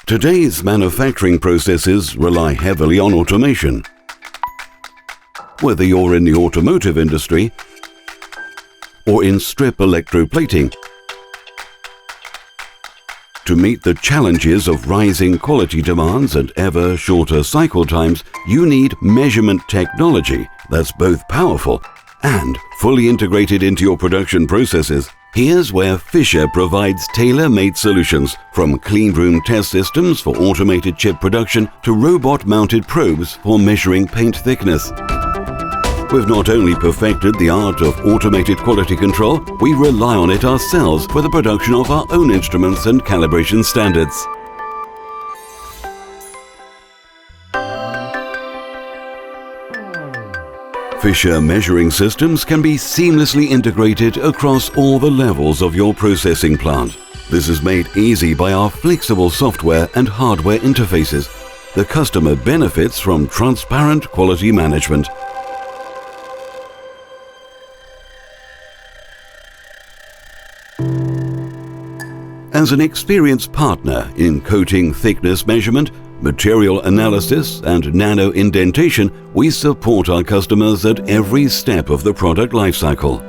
Today's manufacturing processes rely heavily on automation. Whether you're in the automotive industry or in strip electroplating, to meet the challenges of rising quality demands and ever shorter cycle times, you need measurement technology that's both powerful and fully integrated into your production processes. Here's where Fischer provides tailor-made solutions, from cleanroom test systems for automated chip production to robot-mounted probes for measuring paint thickness. We've not only perfected the art of automated quality control, we rely on it ourselves for the production of our own instruments and calibration standards. Fischer measuring systems can be seamlessly integrated across all the levels of your processing plant. This is made easy by our flexible software and hardware interfaces. The customer benefits from transparent quality management. As an experienced partner in coating thickness measurement, material analysis and nano indentation, we support our customers at every step of the product lifecycle.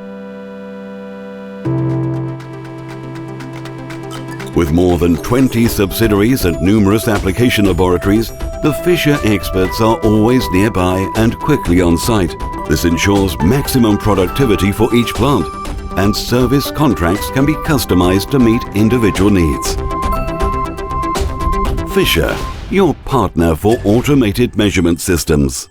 With more than 20 subsidiaries and numerous application laboratories, the Fischer experts are always nearby and quickly on site. This ensures maximum productivity for each plant, and service contracts can be customized to meet individual needs. Fischer, your partner for automated measurement systems.